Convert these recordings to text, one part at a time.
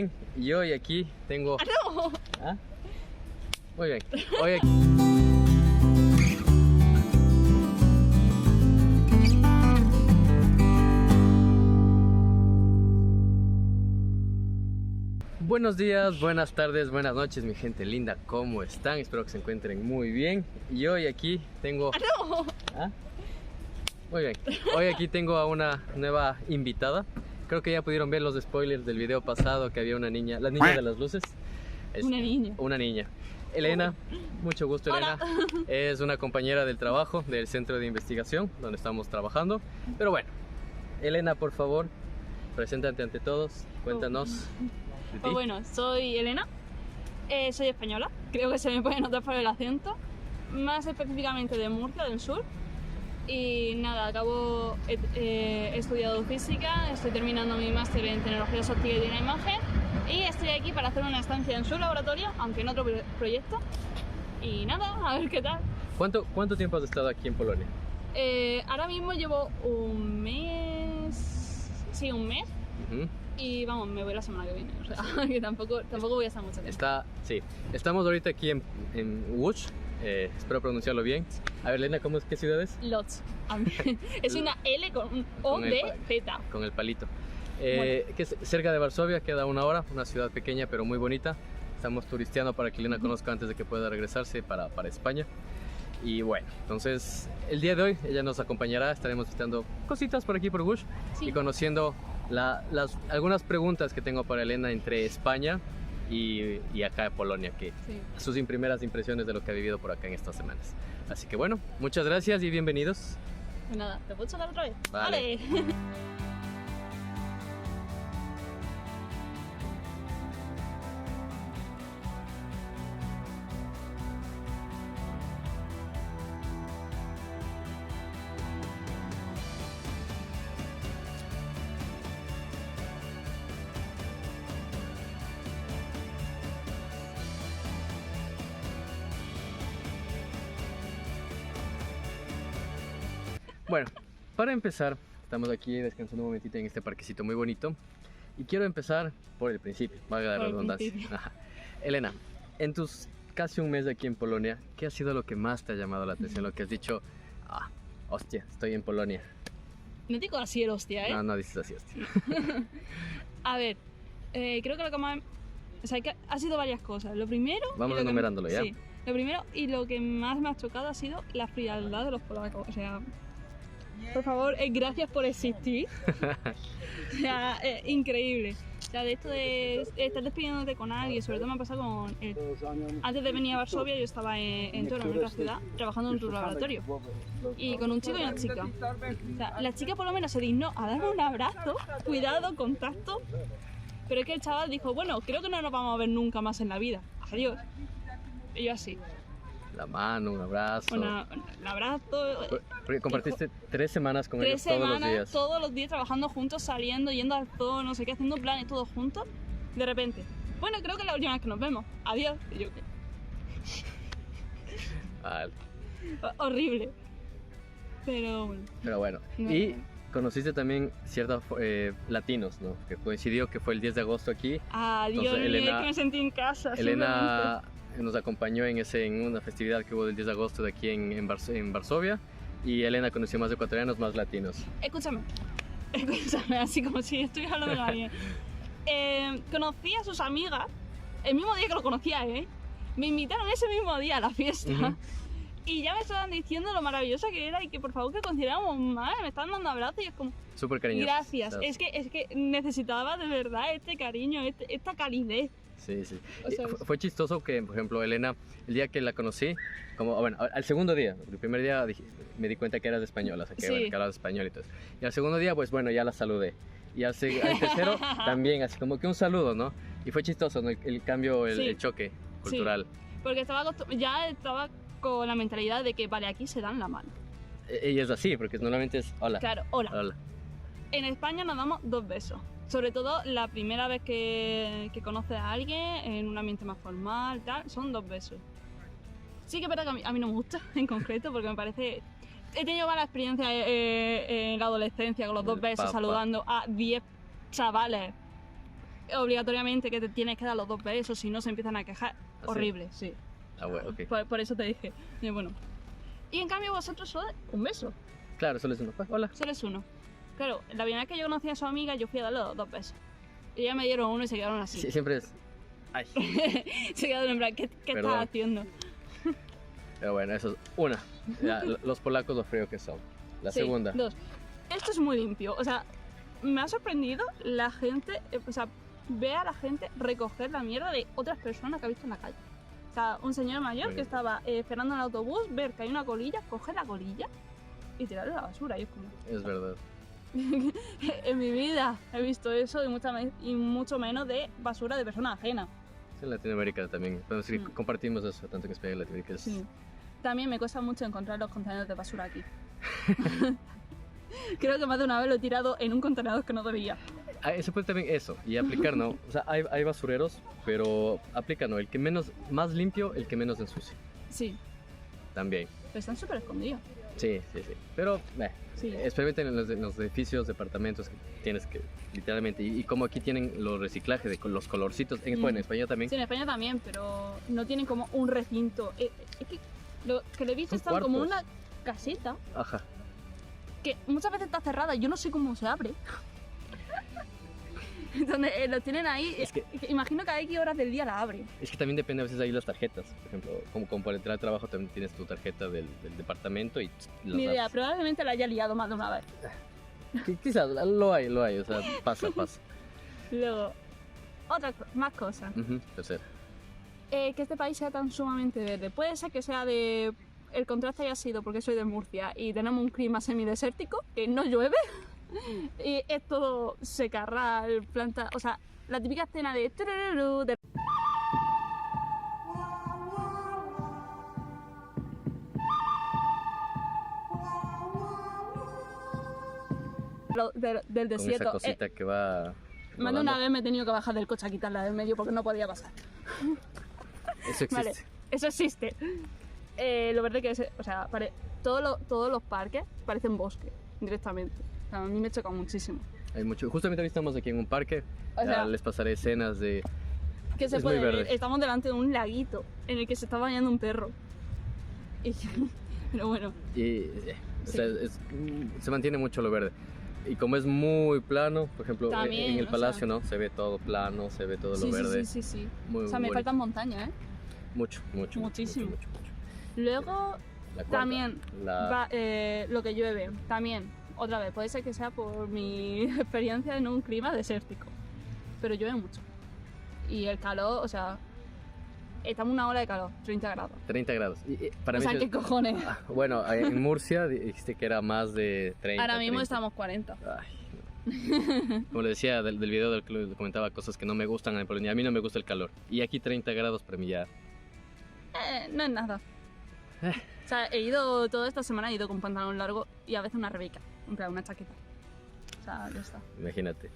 Y hoy aquí tengo... ¡Ah, no! ¿Ah? Muy bien. Hoy aquí... Buenos días, buenas tardes, buenas noches, mi gente linda. ¿Cómo están? Espero que se encuentren muy bien. Y hoy aquí tengo... ¡Ah, no! ¿Ah? Muy bien. Hoy aquí tengo a una nueva invitada. Creo que ya pudieron ver los spoilers del video pasado, que había una niña, la niña de las luces. Una niña. Una niña. Elena, mucho gusto. Hola. Elena es una compañera del trabajo del centro de investigación donde estamos trabajando. Pero bueno, Elena, por favor, preséntate ante todos, cuéntanos de ti. Pues bueno, soy Elena, soy española, creo que se me puede notar por el acento, más específicamente de Murcia, del sur. Y nada, he estudiado física, estoy terminando mi máster en tecnología óptica y de la imagen y estoy aquí para hacer una estancia en su laboratorio, aunque en otro proyecto. Y nada, a ver qué tal. ¿Cuánto tiempo has estado aquí en Polonia? Ahora mismo llevo un mes, sí, un mes. Ujú. Y vamos, me voy la semana que viene, o sea, que tampoco voy a estar mucho tiempo. Sí, estamos ahorita aquí en Łódź, espero pronunciarlo bien. A ver, Elena, ¿qué ciudad es? Lots. Es una L con un O Con el de Z. Con el palito. Bueno. Que es cerca de Varsovia, queda una hora, una ciudad pequeña pero muy bonita. Estamos turisteando para que Elena conozca antes de que pueda regresarse para España. Y bueno, entonces el día de hoy ella nos acompañará, estaremos visitando cositas por aquí por Łódź Sí. y conociendo algunas preguntas que tengo para Elena entre España y acá en Polonia, que Sí. sus primeras impresiones de lo que ha vivido por acá en estas semanas. Así que bueno, muchas gracias y bienvenidos. Pues nada, ¿te puedo chocar otra vez? Vale. Bueno, para empezar, estamos aquí descansando un momentito en este parquecito muy bonito y quiero empezar por el principio, valga la Por el redundancia. principio. Ajá. Elena, en tus casi un mes de aquí en Polonia, ¿qué ha sido lo que más te ha llamado la atención? Lo que has dicho, hostia, estoy en Polonia. No digo así el hostia, ¿eh? No, no dices así, hostia. A ver, creo que lo que más... O sea, que ha sido varias cosas. Lo primero... Vamos y lo que- enumerándolo, ¿ya? Sí. Lo primero y lo que más me ha chocado ha sido la frialdad de los polacos. O sea, por favor, gracias por existir. O sea, increíble. O sea, de esto de estar despidiéndote con alguien, sobre todo me ha pasado con... antes de venir a Varsovia yo estaba en Torno, en otra ciudad, trabajando en un laboratorio. Y con un chico y una chica. O sea, la chica por lo menos se dignó a darme un abrazo, cuidado, contacto. Pero es que el chaval dijo, bueno, creo que no nos vamos a ver nunca más en la vida. Adiós. Y yo así. La mano, un abrazo. Un abrazo. Porque compartiste 3 semanas con ellos 3 todos los semanas, días. todos los días trabajando juntos, saliendo, yendo al zoo, no sé qué, haciendo planes todos juntos. De repente, bueno, creo que es la última vez que nos vemos. Adiós. Y yo, ¿qué? Vale. Horrible. Pero bueno. Pero bueno, No. y conociste también ciertos latinos, ¿no? Que coincidió que fue el 10 de agosto aquí. Adiós, Entonces, Elena- que me sentí en casa. Elena nos acompañó en una festividad que hubo del 10 de agosto de aquí en Varsovia. Y Elena conoció más ecuatorianos, más latinos. Escúchame, así como si estuviera hablando con alguien. Conocí a sus amigas el mismo día que lo conocía, ¿eh? Me invitaron ese mismo día a la fiesta. Ujú. Y ya me estaban diciendo lo maravillosa que era y que por favor que consideráramos más. Me estaban dando abrazos y es como, Súper cariñosos. gracias. ¿sabes? Es que necesitaba de verdad este cariño, esta calidez. Sí, sí. O sea, Fue chistoso que, por ejemplo, Elena, el día que la conocí, bueno, al segundo día, el primer día me di cuenta que eras española, o sea, que, Sí. bueno, que hablabas español y todo eso. Y al segundo día, pues bueno, ya la saludé. Y al tercero también, así como que un saludo, ¿no? Y fue chistoso, ¿no? El cambio, Sí. el choque cultural. Porque ya estaba con la mentalidad de que, vale, aquí se dan la mano. Y es así, porque normalmente es hola. Claro, hola. Hola. En España nos damos 2 besos. Sobre todo la primera vez que conoces a alguien en un ambiente más formal, tal, son 2 besos. Sí que es verdad que a mí no me gusta en concreto porque me parece... He tenido mala experiencia en la adolescencia con los 2 besos Pa. saludando a 10 chavales obligatoriamente que te tienes que dar los 2 besos, si no se empiezan a quejar. ¿Ah, sí? Horrible, sí. Ah, bueno, ok. Por eso te dije. Y bueno. Y en cambio vosotros solo un beso. Claro, solo es uno. Pues, hola. Solo es uno. Claro, la primera vez que yo conocí a su amiga, yo fui a darle los 2 besos. Y ya me dieron uno y se quedaron así. Sí, siempre es... Ay. Se quedaron en plan, ¿qué Perdón. estás haciendo? Pero bueno, eso es una. Ya, los polacos lo frío que son. La Sí, segunda. 2. Esto es muy limpio. O sea, me ha sorprendido la gente, o sea, ve a la gente recoger la mierda de otras personas que ha visto en la calle. O sea, un señor mayor Muy que bien. estaba esperando en el autobús, ver que hay una colilla, coger la colilla y tirarla a la basura. Y es como, Es verdad. en mi vida he visto eso y mucho menos de basura de persona ajena. Sí, en Latinoamérica también. Podemos decir, Mm. compartimos eso, tanto en España y Latinoamérica. Es... Sí. También me cuesta mucho encontrar los contenedores de basura aquí. Creo que más de una vez lo he tirado en un contenedor que no debía. Ah, se puede también eso, y aplicar, ¿no? O sea, hay basureros, pero aplica, ¿no? El que menos, más limpio, el que menos ensucia. Sí, También. pero están súper escondidos. Sí, sí, sí. Pero, Sí. especialmente en los edificios, departamentos, que tienes que, literalmente, y como aquí tienen los reciclajes de los colorcitos, bueno, en España también. Sí, en España también, pero no tienen como un recinto. Es que lo que le he visto Son están como cuartos. una caseta Ajá. que muchas veces está cerrada. Yo no sé cómo se abre. Donde los tienen ahí. Es que- Imagino que a X horas del día la abren. Es que también depende a veces ahí las tarjetas. Por ejemplo, como para entrar al trabajo también tienes tu tarjeta del departamento y las Ni idea, das. probablemente la haya liado más de una vez. Quizás lo hay, o sea, pasa. Luego, más cosas. Tercero. Que este país sea tan sumamente verde. Puede ser que sea de... El contraste haya sido porque soy de Murcia y tenemos un clima semidesértico, que no llueve. Y es todo secarral, planta... O sea, la típica escena de... tururú, de- del Con esa desierto. cosita que va. Más de rodando. una vez me he tenido que bajar del coche a quitarla del medio porque no podía pasar. Eso existe. Vale, eso existe. Lo verde que es, o sea, todos los parques parecen bosque directamente. O sea, a mí me choca muchísimo. Hay mucho. Justamente ahorita estamos aquí en un parque. O sea, Les pasaré escenas de. que se es puede muy ver. verde. Estamos delante de un laguito en el que se está bañando un perro. Y- pero bueno, Y. O sea, Sí. se mantiene mucho lo verde. Y como es muy plano, por ejemplo, También, en el o palacio, sea- ¿no? Se ve todo plano, se ve todo sí, lo verde. sí. Muy, O sea, me bonito. faltan montañas, ¿eh? Mucho. Muchísimo. Mucho. Luego, La cuarta, también, la- lo que llueve, también, otra vez, puede ser que sea por mi experiencia en un clima desértico, pero llueve mucho. Y el calor, o sea, estamos en una ola de calor, 30 grados. 30 grados. Y para O mí sea, es- ¿qué cojones? Bueno, en Murcia dijiste que era más de 30. Ahora mismo 30. estamos 40. Ay, no. Como le decía del video del que le comentaba cosas que no me gustan en Polonia. A mí no me gusta el calor. Y aquí 30 grados para mí ya. No es nada. O sea, he ido toda esta semana, he ido con pantalón largo y a veces una rebeca, en plan una chaqueta. O sea, ya está. Imagínate.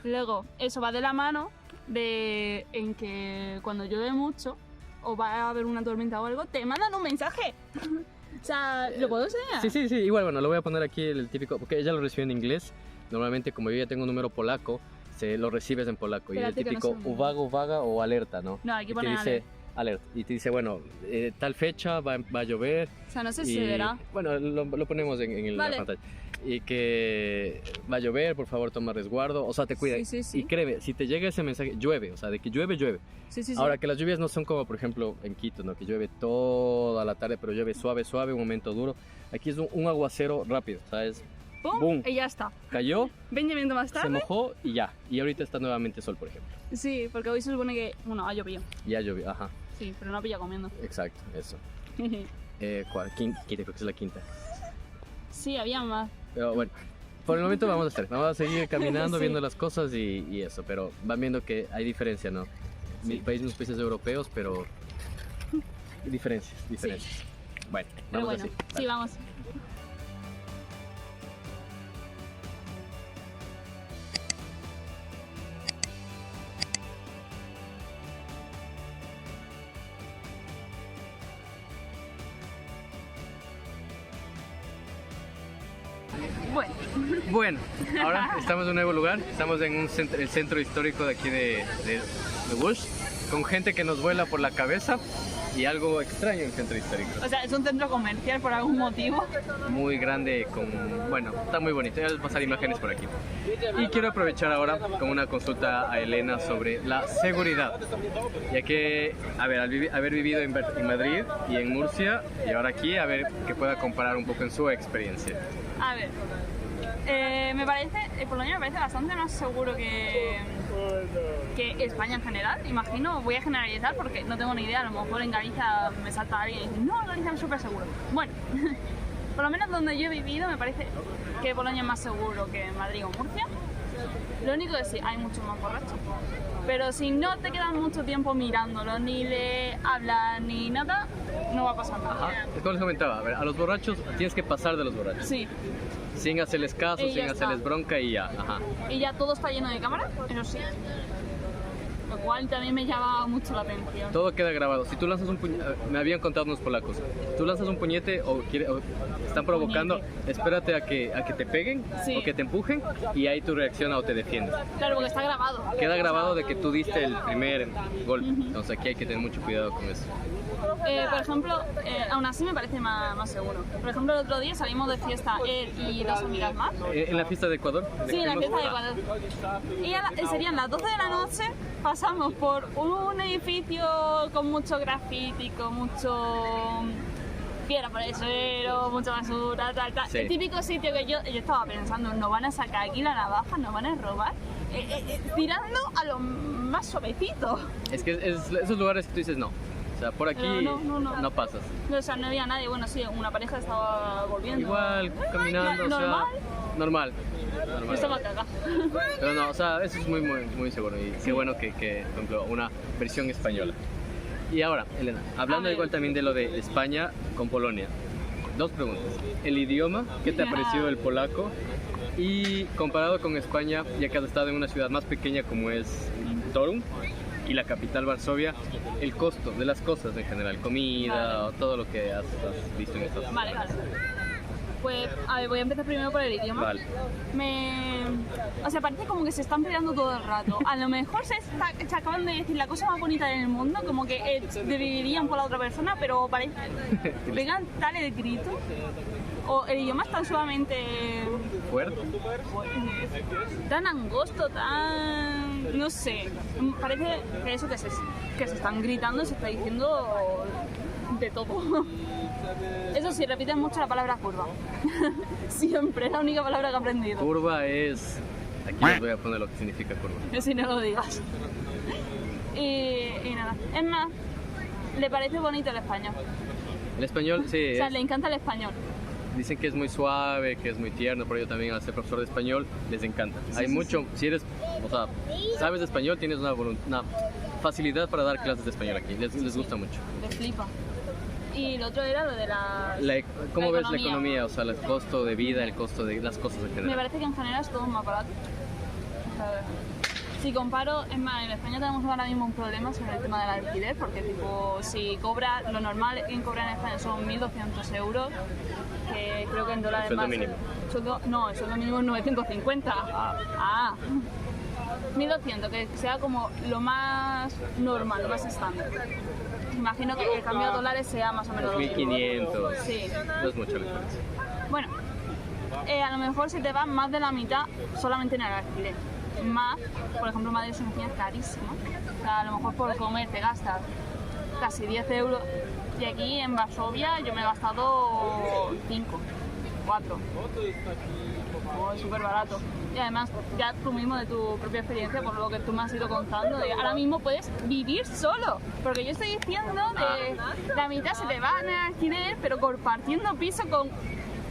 Luego, eso va de la mano de en que cuando llueve mucho o va a haber una tormenta o algo, te mandan un mensaje. O sea, ¿lo puedo enseñar? Sí. Igual, bueno, lo voy a poner aquí el típico. Porque ella lo recibió en inglés. Normalmente, como yo ya tengo un número polaco, lo recibes en polaco. Y Espérate el que no típico sé. uvaga o alerta, ¿no? No, aquí Y te pone dice alert. Y te dice, bueno, tal fecha va a llover. O sea, no sé si Y, se verá. bueno, lo ponemos en Vale. la pantalla. Y que va a llover, por favor toma resguardo. O sea, te cuida. Sí. Y créeme, si te llega ese mensaje, llueve. O sea, de que llueve. Sí. Ahora, que las lluvias no son como, por ejemplo, en Quito, ¿no? Que llueve toda la tarde, pero llueve suave, un momento duro. Aquí es un aguacero rápido, ¿sabes? ¡Pum! boom. Y ya está. Cayó, 20 minutos más se tarde. mojó y ya. Y ahorita está nuevamente sol, por ejemplo. Sí, porque hoy se supone que, bueno, ha llovido. Ya llovió, ajá. Sí, pero no ha pillado comiendo. Exacto, eso. Quinta, creo que es la quinta. Sí, había más. Pero bueno, por el momento vamos a seguir caminando, Sí. viendo las cosas y eso, pero van viendo que hay diferencia, ¿no? Mi país, unos países europeos, pero diferencias. Bueno, Pero vamos bueno, así. sí, Dale. vamos. Bueno, Bueno, ahora estamos en un nuevo lugar, estamos en el centro histórico de aquí de Bush, con gente que nos vuela por la cabeza y algo extraño en el centro histórico. O sea, es un centro comercial por algún motivo. Muy grande, bueno, está muy bonito, ya les pasar imágenes por aquí. Y quiero aprovechar ahora con una consulta a Elena sobre la seguridad, ya que, a ver, al haber vivido en Madrid y en Murcia, y ahora aquí, a ver que pueda comparar un poco en su experiencia. A ver, Polonia me parece bastante más seguro que España en general, imagino. Voy a generalizar porque no tengo ni idea, a lo mejor en Galicia me salta alguien y dice, no, Galicia es súper seguro. Bueno, por lo menos donde yo he vivido me parece que Polonia es más seguro que Madrid o Murcia. Lo único que sí, hay muchos más borrachos. Pero si no te quedas mucho tiempo mirándolo, ni le hablas, ni nada, no va a pasar nada. Ajá, es como les comentaba, a ver, a los borrachos tienes que pasar de los borrachos. Sí. Sin hacerles caso, Y ya sin está. hacerles bronca y ya, ajá. Y ya todo está lleno de cámaras, eso sí. Lo cual también me llama mucho la atención. Todo queda grabado. Si tú lanzas un puñete, me habían contado unos polacos, tú lanzas un puñete o están provocando, espérate a que te peguen Sí. o que te empujen y ahí tú reaccionas o te defiendes. Claro, porque está grabado. Queda grabado de que tú diste el primer golpe, entonces aquí hay que tener mucho cuidado con eso. Por ejemplo, aún así me parece más seguro. Por ejemplo, el otro día salimos de fiesta él y dos amigas más. ¿En la fiesta de Ecuador? Sí, en la fuimos? fiesta de Ecuador. Y serían las 12 de la noche, pasamos por un edificio con mucho graffiti, con mucho piedra por el suelo, mucha basura, tal. Sí. El típico sitio que yo estaba pensando, nos van a sacar aquí la navaja, nos van a robar, tirando a lo más suavecito. Es que esos lugares que tú dices no. O sea, por aquí no pasas. O sea, no había nadie, bueno, sí, una pareja estaba volviendo. Igual, caminando, o sea, normal. Yo estaba cagada. Pero no, o sea, eso es muy seguro y qué bueno que, por ejemplo, una versión española. Y ahora, Elena, hablando igual también de lo de España con Polonia, dos preguntas. El idioma, ¿qué te ha parecido el polaco? Y comparado con España, ya que has estado en una ciudad más pequeña como es Torun y la capital Varsovia, el costo de las cosas en general, comida, todo lo que has visto en estas ciudades. Vale. Pues, a ver, voy a empezar primero por el idioma. Vale. O sea, parece como que se están peleando todo el rato. A lo mejor se acaban de decir la cosa más bonita del mundo, como que dividirían por la otra persona, pero parece pegan tal el grito. O el idioma es tan sumamente ¿Fuerte? tan angosto, tan... no sé, parece que eso que se están gritando se está diciendo de todo. Eso sí, repiten mucho la palabra curva. Siempre, es la única palabra que he aprendido. Curva es... Aquí les voy a poner lo que significa curva. Si no lo digas. Y nada, es más, le parece bonito el español. El español, sí, O sea, le encanta el español. dicen que es muy suave, que es muy tierno, pero yo también al ser profesor de español les encanta. Hay mucho, si eres, o sea, sabes de español, tienes una facilidad para dar clases de español aquí, les gusta mucho. Les flipa. Y lo otro era lo de ¿Cómo la ves la economía? O sea, el costo de vida, el costo de las cosas en Me general. parece que en general es todo más barato. O sea, si comparo, es más, en España tenemos ahora mismo un problema sobre el tema del alquiler, porque tipo, si cobra, lo normal en cobrar en España son 1.200 euros, que creo que en dólares Sueldo más... mínimo. El sueldo mínimo es 950. Ah. 1.200, que sea como lo más normal, lo más estándar. Imagino que el cambio a dólares sea más o menos 2.500. Sí. No es mucho la diferencia. Bueno, a lo mejor se te va más de la mitad solamente en el alquiler. Más, por ejemplo, Madrid es una ciudad carísima. O sea, a lo mejor por comer te gastas casi 10 euros. Y aquí en Varsovia yo me he gastado 5, 4. Es súper barato. Y además, ya tú mismo de tu propia experiencia, por lo que tú me has ido contando, de ahora mismo puedes vivir solo. Porque yo estoy diciendo de la mitad se te va en el alquiler, pero compartiendo piso con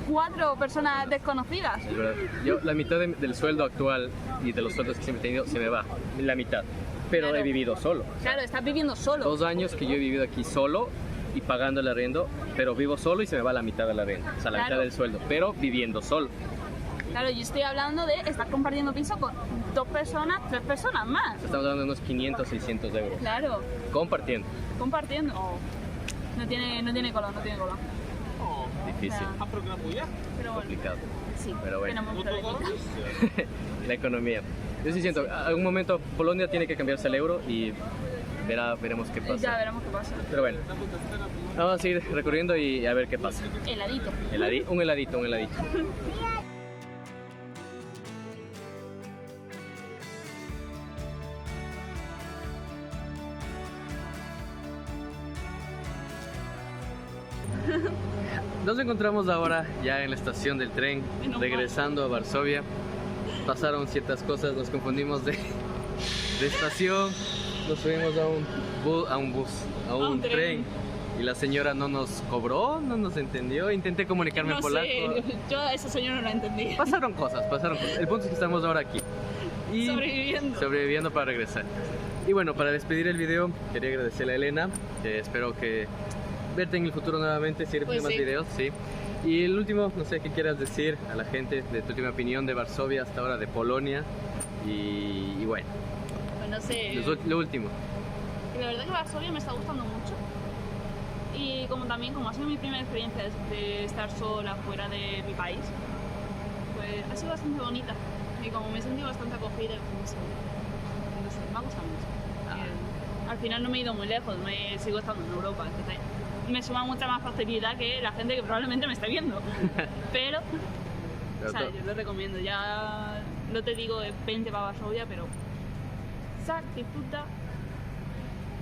4 personas desconocidas. Es verdad. Yo la mitad del sueldo actual y de los sueldos que siempre he tenido se me va. La mitad. Pero Claro. he vivido solo. Claro, estás viviendo solo. 2 años que yo he vivido aquí solo y pagando el arriendo, pero vivo solo y se me va la mitad del arriendo. O sea, la Claro. mitad del sueldo, pero viviendo solo. Claro, yo estoy hablando de estar compartiendo piso con 2 personas, 3 personas más. Estamos hablando de unos 500, 600 euros. Claro, Compartiendo. compartiendo. No tiene color, Difícil, Pero bueno. complicado. Sí, Pero bueno. tenemos problemitas. La economía. Yo sí siento, a algún momento Polonia tiene que cambiarse al euro y veremos qué Ya pasa. veremos qué pasa. Pero bueno, vamos a seguir recorriendo y a ver qué pasa. Heladito. Un heladito, un heladito. Nos encontramos ahora ya en la estación del tren, Menos regresando a Varsovia. Pasaron ciertas cosas, nos confundimos de estación, nos subimos a un tren y la señora no nos cobró, no nos entendió. Intenté comunicarme en No polaco. sé, yo a esa señora no la entendí. Pasaron cosas. El punto es que estamos ahora aquí. Y Sobreviviendo. para regresar. Y bueno, para despedir el video, quería agradecerle a Elena. Espero que verte en el futuro nuevamente, si Pues más sí. videos, sí. Y el último, no sé qué quieras decir a la gente de tu última opinión de Varsovia hasta ahora, de Polonia. Y bueno, Pues no sé. lo último. Y la verdad que Varsovia me está gustando mucho. Y como también, como ha sido mi primera experiencia de estar sola fuera de mi país, pues ha sido bastante bonita. Y como me he sentido bastante acogida, no sé, me ha gustado mucho. Al final no me he ido muy lejos, sigo estando en Europa, entonces me suma mucha más facilidad que la gente que probablemente me esté viendo. Pero, o sea, yo lo recomiendo. Ya no te digo 20 para Varsovia, pero sal, disfruta,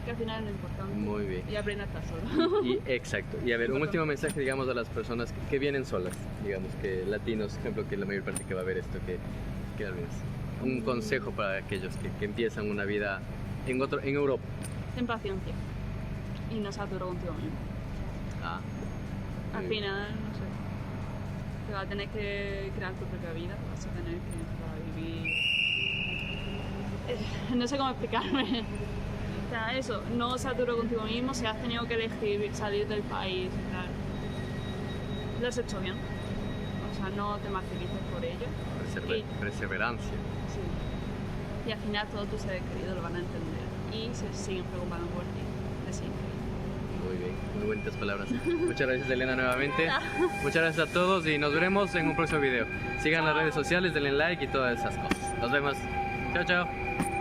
que al final es lo importante. Muy bien. Y aprende a estar solo. Exacto. Y a ver, un último mensaje, digamos, a las personas que vienen solas, digamos, que latinos, por ejemplo, que la mayor parte que va a ver esto, que al menos, un consejo para aquellos que empiezan una vida en Europa. Ten paciencia y no seas duro contigo mismo. Al muy bien. final, no sé, te vas a tener que crear tu propia vida, vas a tener que empezar a vivir. No sé cómo explicarme. O sea, eso, no seas duro contigo mismo. Si has tenido que elegir salir del país y tal, lo has hecho bien. O sea, no te martirices por ello. Perseverancia. Sí. Y al final todos tus seres queridos lo van a entender y se siguen preocupando por ti. De siempre. Muy bien, muy bonitas palabras. Muchas gracias, Elena, nuevamente. Muchas gracias a todos y nos veremos en un próximo video. Sigan las redes sociales, denle like y todas esas cosas. Nos vemos. Chao, chao.